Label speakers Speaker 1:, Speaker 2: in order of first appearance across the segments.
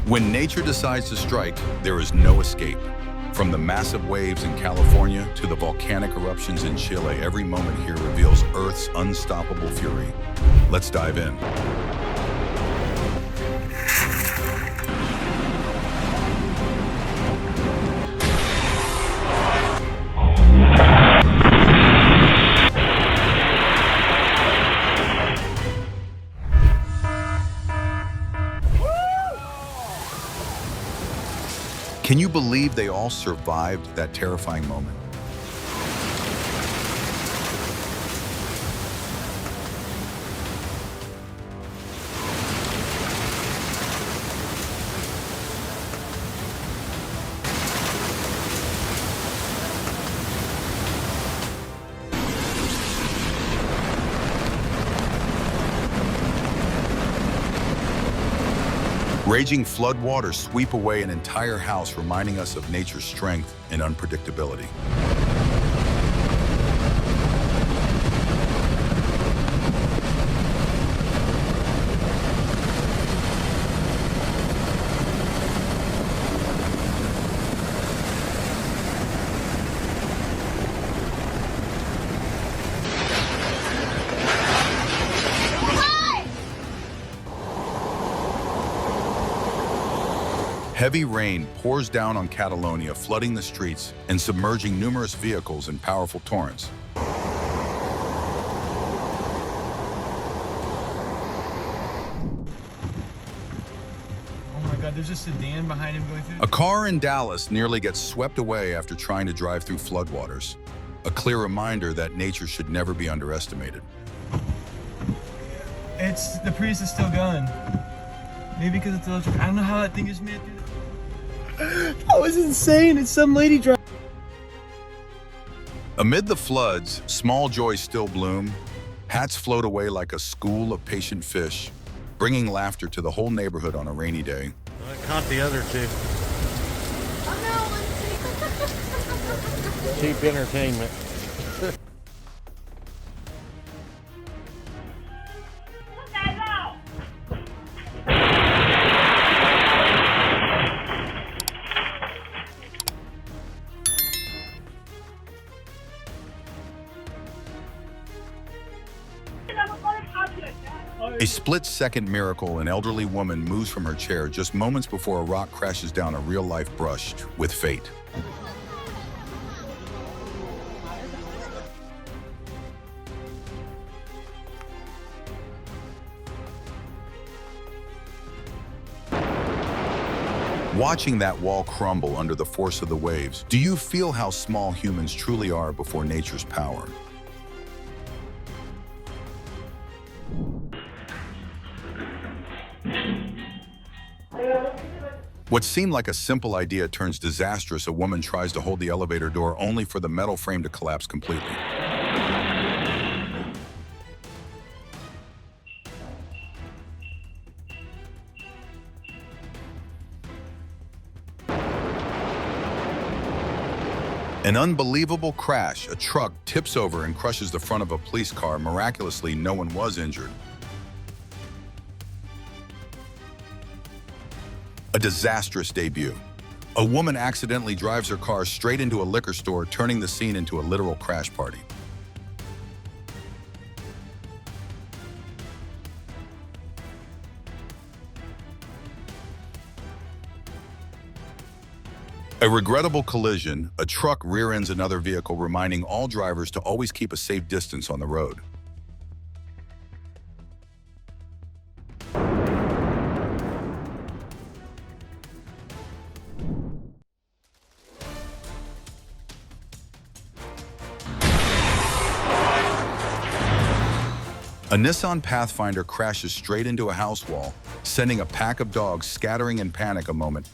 Speaker 1: When nature decides to strike, there is no escape. From the massive waves in California to the volcanic eruptions in Chile, every moment here reveals Earth's unstoppable fury. Let's dive in. Can you believe they all survived that terrifying moment? Raging floodwaters sweep away an entire house, reminding us of nature's strength and unpredictability. Heavy rain pours down on Catalonia, flooding the streets and submerging numerous vehicles in powerful torrents.
Speaker 2: Oh my God, there's a sedan behind him going through.
Speaker 1: A car in Dallas nearly gets swept away after trying to drive through floodwaters. A clear reminder that nature should never be underestimated.
Speaker 2: The Prius is still going. Maybe because it's electric. I don't know how that thing is made. That was insane. It's some lady driving.
Speaker 1: Amid the floods, small joys still bloom. Hats float away like a school of patient fish, bringing laughter to the whole neighborhood on a rainy day.
Speaker 3: I caught the other two.
Speaker 4: Oh no,
Speaker 3: Cheap entertainment.
Speaker 1: A split-second miracle, an elderly woman moves from her chair just moments before a rock crashes down a real-life brush with fate. Watching that wall crumble under the force of the waves, do you feel how small humans truly are before nature's power? What seemed like a simple idea turns disastrous. A woman tries to hold the elevator door only for the metal frame to collapse completely. An unbelievable crash. A truck tips over and crushes the front of a police car. Miraculously, no one was injured. A disastrous debut. A woman accidentally drives her car straight into a liquor store, turning the scene into a literal crash party. A regrettable collision. A truck rear-ends another vehicle, reminding all drivers to always keep a safe distance on the road. A Nissan Pathfinder crashes straight into a house wall, sending a pack of dogs scattering in panic a moment.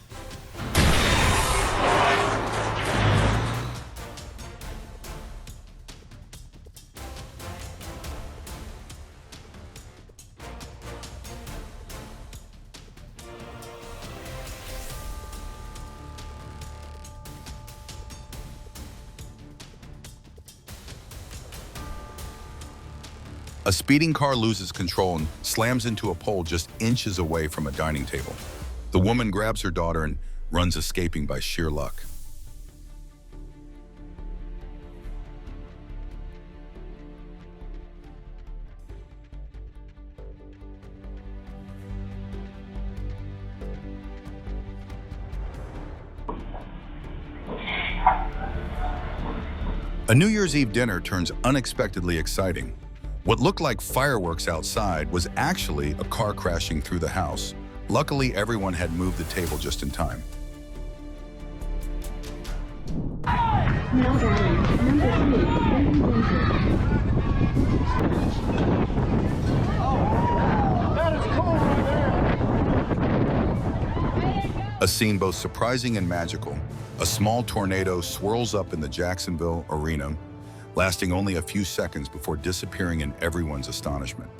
Speaker 1: A speeding car loses control and slams into a pole just inches away from a dining table. The woman grabs her daughter and runs, escaping by sheer luck. A New Year's Eve dinner turns unexpectedly exciting. What looked like fireworks outside was actually a car crashing through the house. Luckily, everyone had moved the table just in time.
Speaker 5: Now dialing number 3.
Speaker 1: A scene both surprising and magical. A small tornado swirls up in the Jacksonville arena, lasting only a few seconds before disappearing in everyone's astonishment.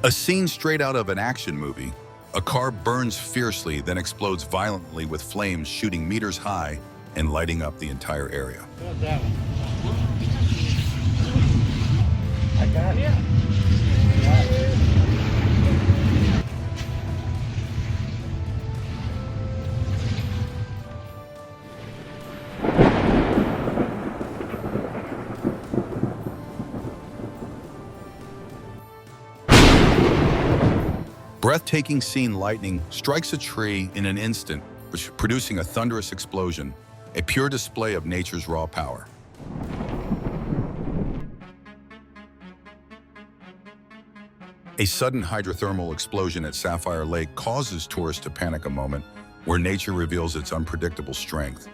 Speaker 1: A scene straight out of an action movie. A car burns fiercely, then explodes violently with flames shooting meters high and lighting up the entire area.
Speaker 3: What's that one? I got it.
Speaker 1: Breathtaking scene: lightning strikes a tree in an instant, producing a thunderous explosion, a pure display of nature's raw power. A sudden hydrothermal explosion at Sapphire Lake causes tourists to panic a moment, where nature reveals its unpredictable strength.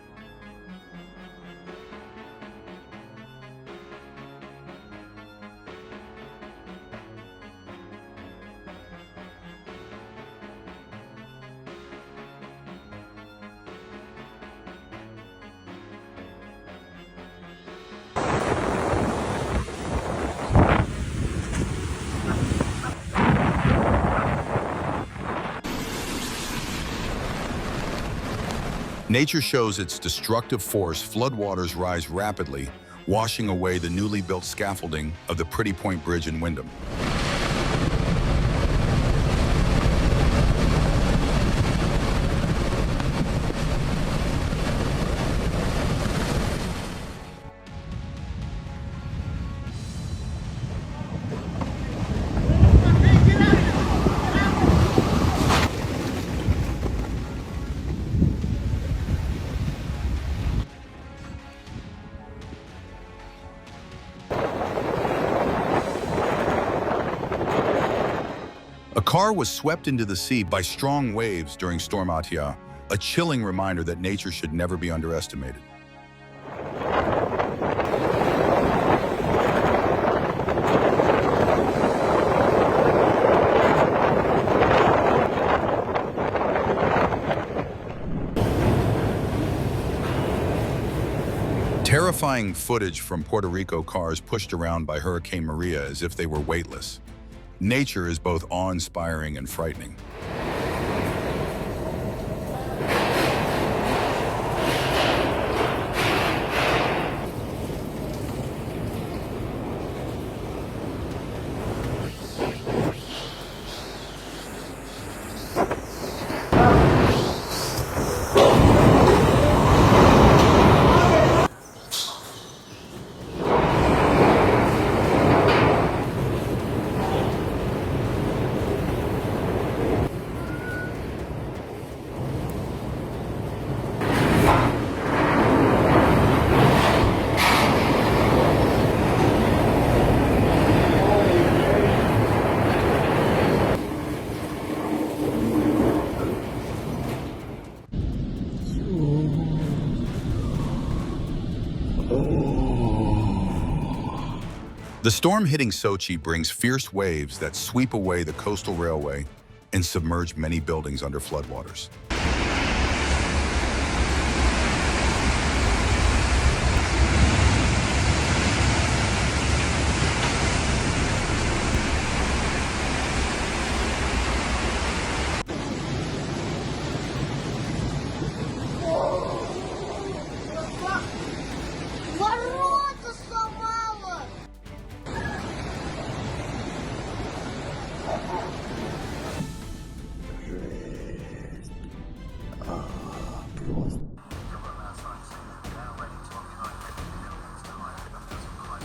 Speaker 1: Nature shows its destructive force. Floodwaters rise rapidly, washing away the newly built scaffolding of the Pretty Point Bridge in Wyndham. A car was swept into the sea by strong waves during Storm Atia, a chilling reminder that nature should never be underestimated. Terrifying footage from Puerto Rico cars pushed around by Hurricane Maria as if they were weightless. Nature is both awe-inspiring and frightening. The storm hitting Sochi brings fierce waves that sweep away the coastal railway and submerge many buildings under floodwaters.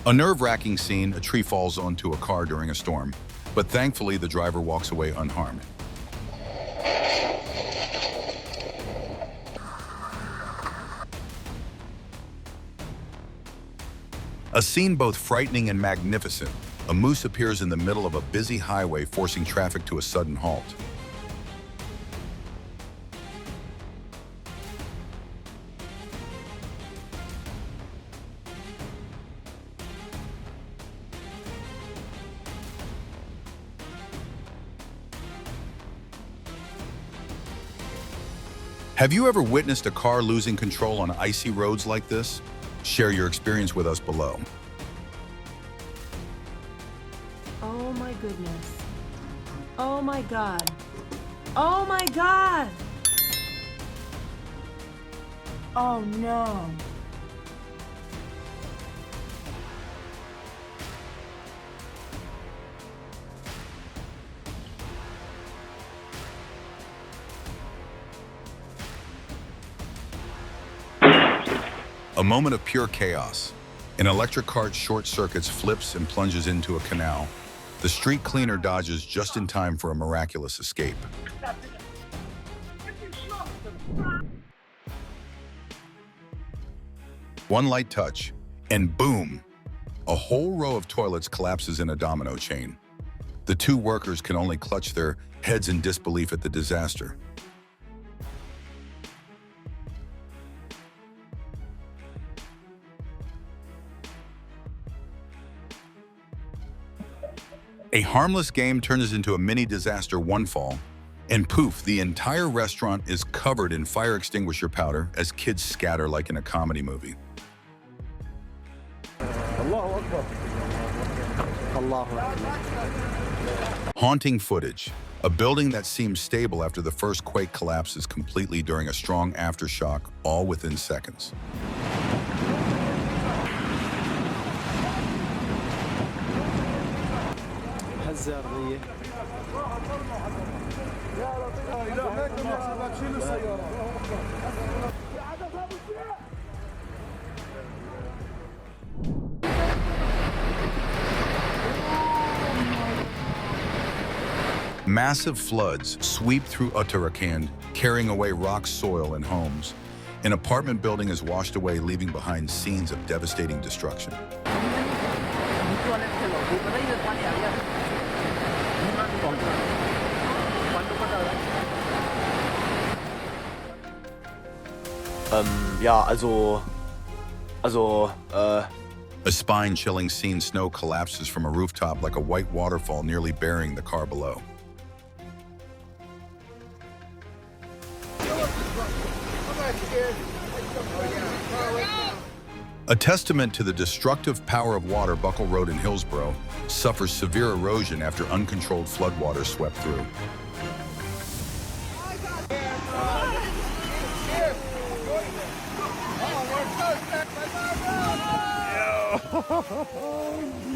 Speaker 1: A nerve-wracking scene, a tree falls onto a car during a storm, but thankfully the driver walks away unharmed. A scene both frightening and magnificent. A moose appears in the middle of a busy highway, forcing traffic to a sudden halt. Have you ever witnessed a car losing control on icy roads like this? Share your experience with us below.
Speaker 6: Oh my goodness. Oh my God. Oh my God. Oh no.
Speaker 1: A moment of pure chaos. An electric cart short circuits, flips, and plunges into a canal. The street cleaner dodges just in time for a miraculous escape. One light touch, and boom! A whole row of toilets collapses in a domino chain. The two workers can only clutch their heads in disbelief at the disaster. A harmless game turns into a mini disaster one fall, and poof, the entire restaurant is covered in fire extinguisher powder as kids scatter like in a comedy movie. Haunting footage. A building that seems stable after the first quake collapses completely during a strong aftershock, all within seconds. Massive floods sweep through Uttarakhand, carrying away rocks, soil, and homes. An apartment building is washed away, leaving behind scenes of devastating destruction. A spine-chilling scene, snow collapses from a rooftop like a white waterfall, nearly burying the car below. A testament to the destructive power of water, Buckle Road in Hillsborough suffers severe erosion after uncontrolled floodwater swept through.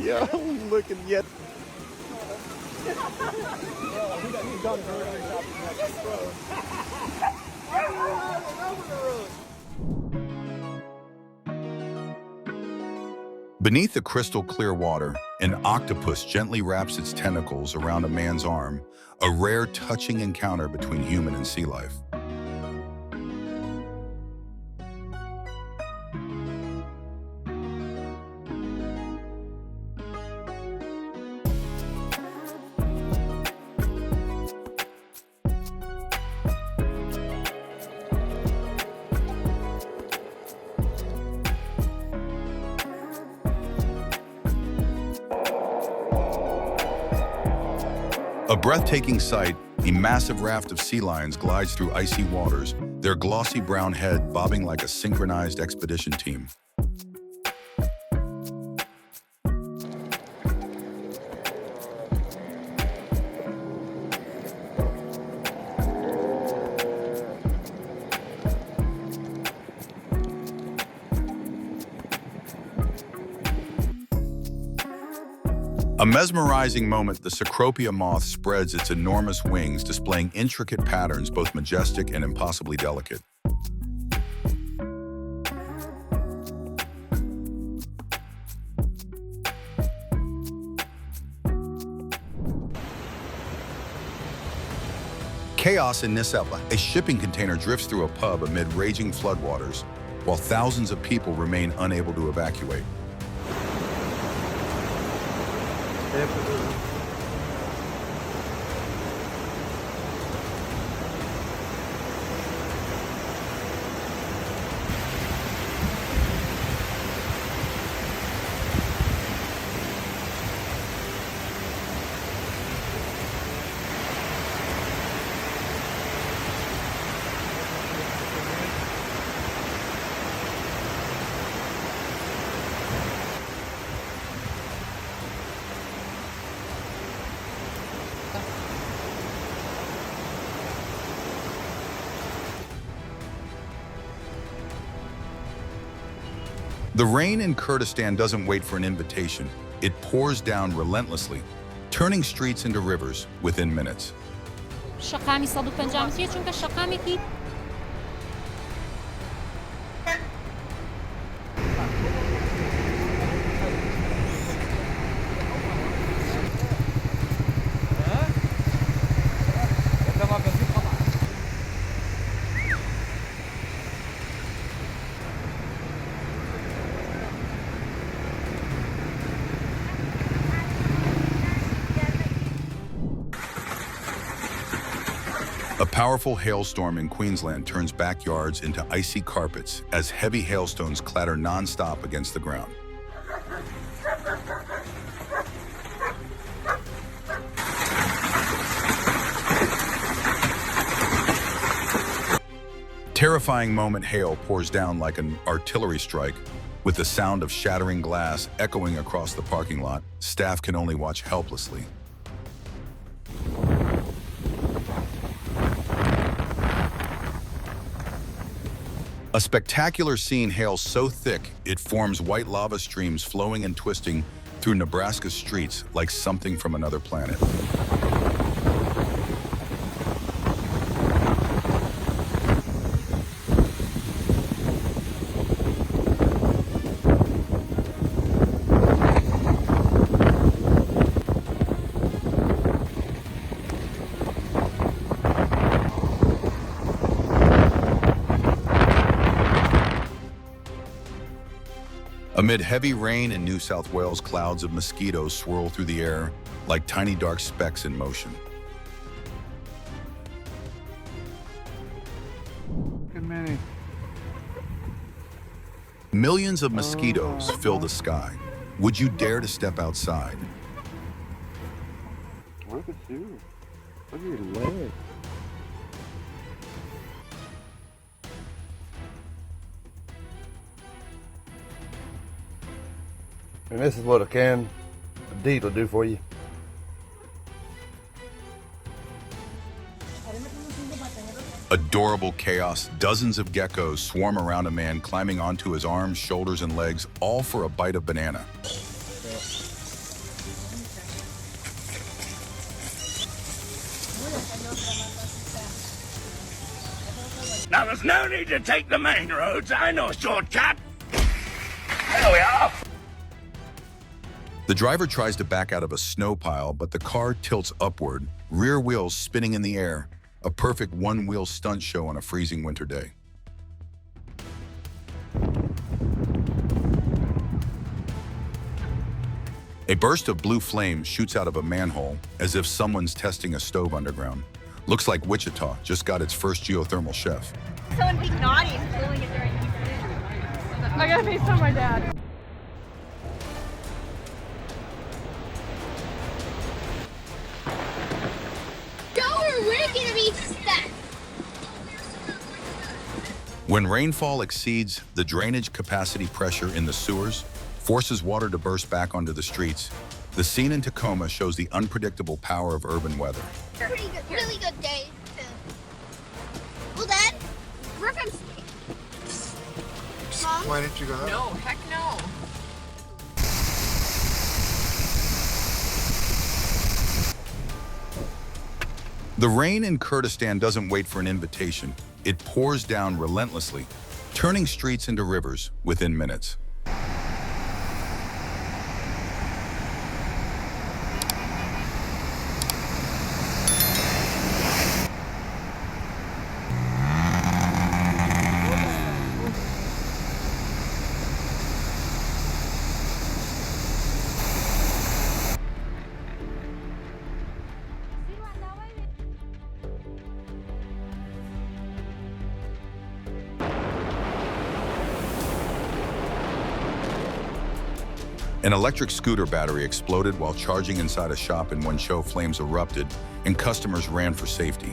Speaker 4: Yo, looking yet. Beneath the crystal clear water, an octopus gently wraps its tentacles around a man's arm, a rare touching encounter between human and sea life. A breathtaking sight, a massive raft of sea lions glides through icy waters, their glossy brown head bobbing like a synchronized expedition team. A mesmerizing moment, the Cecropia moth spreads its enormous wings, displaying intricate patterns, both majestic and impossibly delicate. Chaos in Nisela, a shipping container drifts through a pub amid raging floodwaters, while thousands of people remain unable to evacuate. The rain in Kurdistan doesn't wait for an invitation. It pours down relentlessly, turning streets into rivers within minutes.
Speaker 7: شقامی 150 چونکە شقامێکی
Speaker 4: A powerful hailstorm in Queensland turns backyards into icy carpets as heavy hailstones clatter non-stop against the ground. Terrifying moment hail pours down like an artillery strike, with the sound of shattering glass echoing across the parking lot. Staff can only watch helplessly. A spectacular scene hails so thick, it forms white lava streams flowing and twisting through Nebraska's streets like something from another planet. Amid heavy rain in New South Wales, clouds of mosquitoes swirl through the air like tiny dark specks in motion.
Speaker 3: Good many.
Speaker 4: Millions of mosquitoes fill the sky. Would you dare to step outside?
Speaker 3: Look at you. Look at your leg.
Speaker 8: And this is what a can of DEET will do for you.
Speaker 4: Adorable chaos. Dozens of geckos swarm around a man climbing onto his arms, shoulders, and legs, all for a bite of banana.
Speaker 9: Now, there's no need to take the main roads. I know a shortcut. There we are.
Speaker 4: The driver tries to back out of a snow pile, but the car tilts upward, rear wheels spinning in the air, a perfect one-wheel stunt show on a freezing winter day. A burst of blue flame shoots out of a manhole as if someone's testing a stove underground. Looks like Wichita just got its first geothermal chef.
Speaker 10: Someone being naughty and filming it during Easter.
Speaker 6: I gotta FaceTime my dad.
Speaker 10: We're gonna be stuck.
Speaker 4: When rainfall exceeds the drainage capacity pressure in the sewers, forces water to burst back onto the streets, the scene in Tacoma shows the unpredictable power of urban weather.
Speaker 10: Pretty good, really good day. Well, Dad, we're from. Mom?
Speaker 8: Why didn't you go out?
Speaker 6: No, heck no.
Speaker 4: The rain in Kurdistan doesn't wait for an invitation. It pours down relentlessly, turning streets into rivers within minutes. An electric scooter battery exploded while charging inside a shop, and when show flames erupted and customers ran for safety.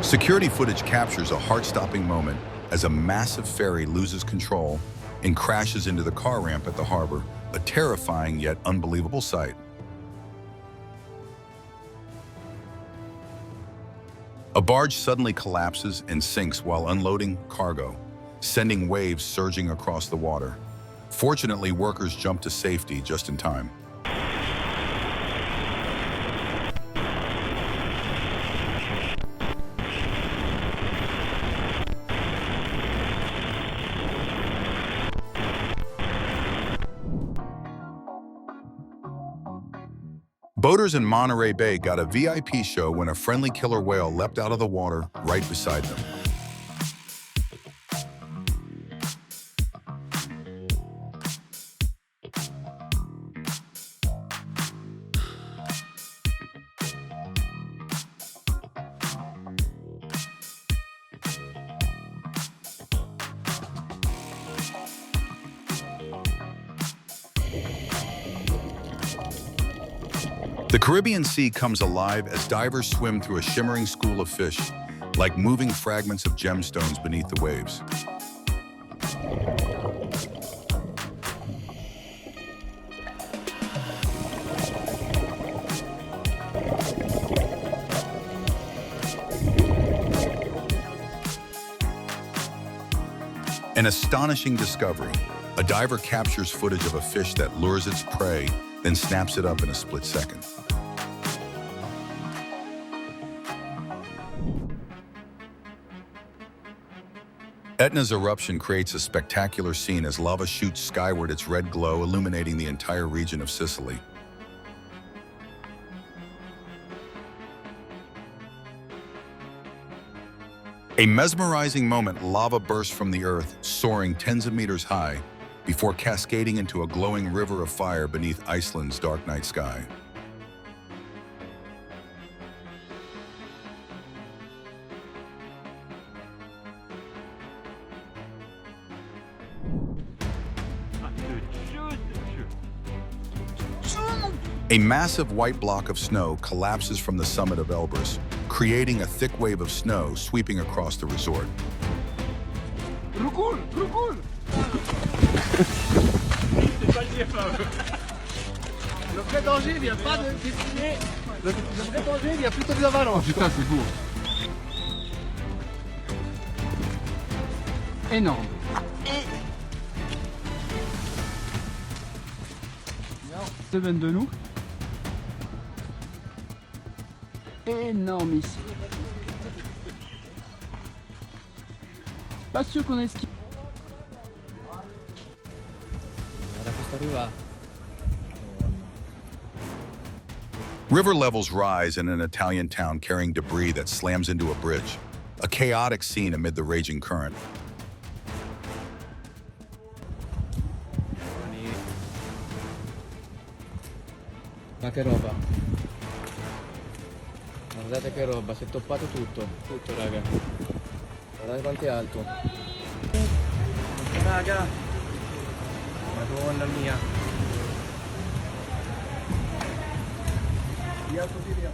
Speaker 4: Security footage captures a heart-stopping moment as a massive ferry loses control and crashes into the car ramp at the harbor, a terrifying yet unbelievable sight. A barge suddenly collapses and sinks while unloading cargo, sending waves surging across the water. Fortunately, workers jump to safety just in time. Boaters in Monterey Bay got a VIP show when a friendly killer whale leapt out of the water right beside them. The Caribbean Sea comes alive as divers swim through a shimmering school of fish, like moving fragments of gemstones beneath the waves. An astonishing discovery. A diver captures footage of a fish that lures its prey, then snaps it up in a split second. Etna's eruption creates a spectacular scene as lava shoots skyward, its red glow illuminating the entire region of Sicily. A mesmerizing moment, lava bursts from the earth, soaring tens of meters high, before cascading into a glowing river of fire beneath Iceland's dark night sky. A massive white block of snow collapses from the summit of Elbrus, creating a thick wave of snow sweeping across the resort.
Speaker 3: Le vrai danger vient pas de dessiner. Le vrai danger vient plutôt des avalanches. Putain, c'est beau. Énorme. Se viennent de nous. Énormissime. Pas sûr qu'on ait ski.
Speaker 4: River levels rise in an Italian town carrying debris that slams into a bridge, a chaotic scene amid the raging current.
Speaker 2: Ma che roba. Guardate che roba, si è toppato tutto, raga. Guardate quanto è alto. Raga. Madonna mia. Via così, via.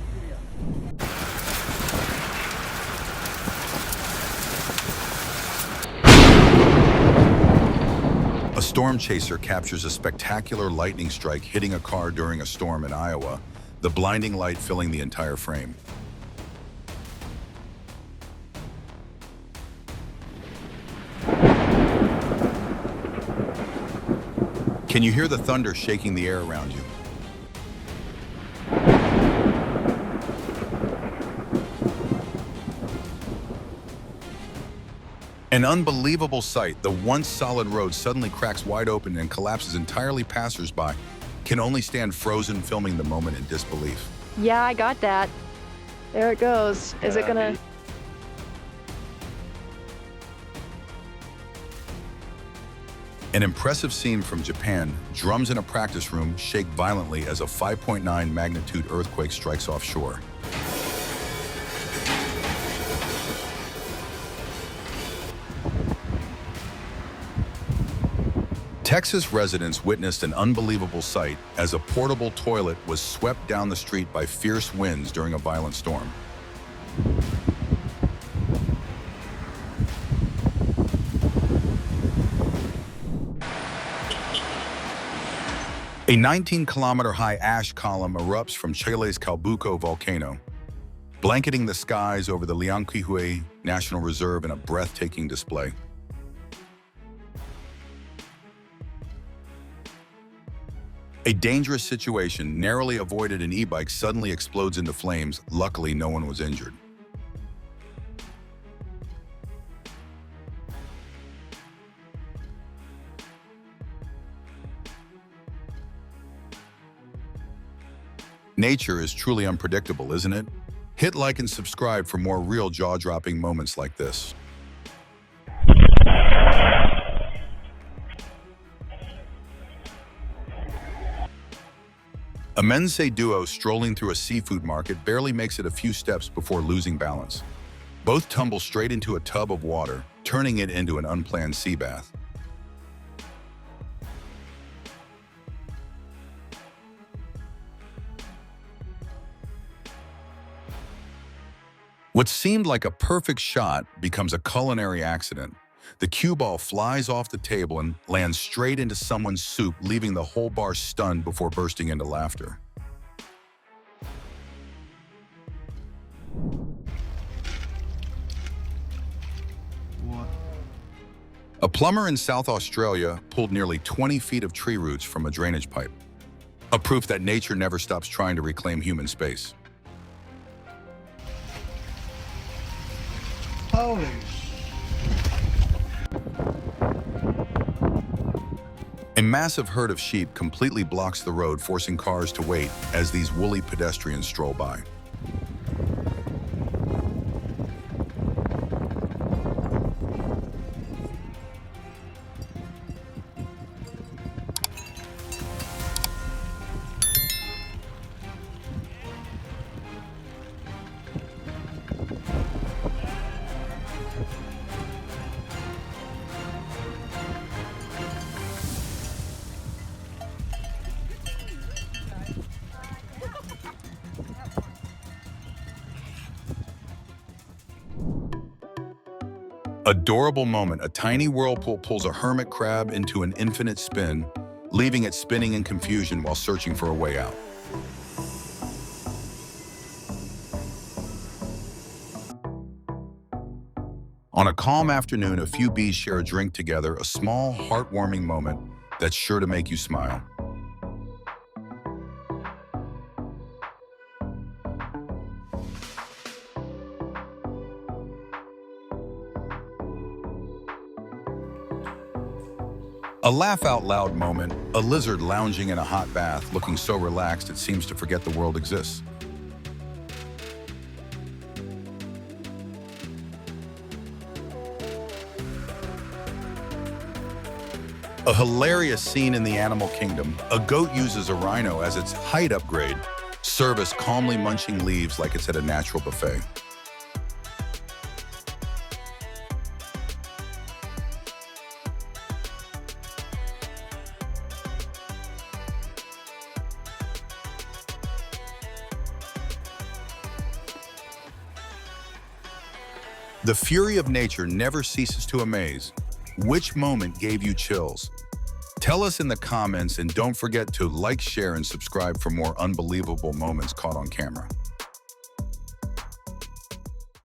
Speaker 4: A storm chaser captures a spectacular lightning strike hitting a car during a storm in Iowa, the blinding light filling the entire frame. Can you hear the thunder shaking the air around you? An unbelievable sight. The once solid road suddenly cracks wide open and collapses entirely. Passers-by can only stand frozen, filming the moment in disbelief.
Speaker 6: Yeah, I got that. There it goes. Is it gonna...
Speaker 4: An impressive scene from Japan. Drums in a practice room shake violently as a 5.9 magnitude earthquake strikes offshore. Texas residents witnessed an unbelievable sight as a portable toilet was swept down the street by fierce winds during a violent storm. A 19-kilometer-high ash column erupts from Chile's Calbuco volcano, blanketing the skies over the Llanquihue National Reserve in a breathtaking display. A dangerous situation, narrowly avoided an e-bike, suddenly explodes into flames. Luckily, no one was injured. Nature is truly unpredictable, isn't it? Hit like and subscribe for more real jaw-dropping moments like this. A men's duo strolling through a seafood market barely makes it a few steps before losing balance. Both tumble straight into a tub of water, turning it into an unplanned sea bath. What seemed like a perfect shot becomes a culinary accident. The cue ball flies off the table and lands straight into someone's soup, leaving the whole bar stunned before bursting into laughter.
Speaker 2: What?
Speaker 4: A plumber in South Australia pulled nearly 20 feet of tree roots from a drainage pipe, a proof that nature never stops trying to reclaim human space.
Speaker 3: Holy.
Speaker 4: A massive herd of sheep completely blocks the road, forcing cars to wait as these woolly pedestrians stroll by. Adorable moment. A tiny whirlpool pulls a hermit crab into an infinite spin, leaving it spinning in confusion while searching for a way out. On a calm afternoon, a few bees share a drink together, a small, heartwarming moment that's sure to make you smile. A laugh-out-loud moment, a lizard lounging in a hot bath, looking so relaxed it seems to forget the world exists. A hilarious scene in the animal kingdom. A goat uses a rhino as its height upgrade. Service calmly munching leaves like it's at a natural buffet. The fury of nature never ceases to amaze. Which moment gave you chills? Tell us in the comments, and don't forget to like, share, and subscribe for more unbelievable moments caught on camera.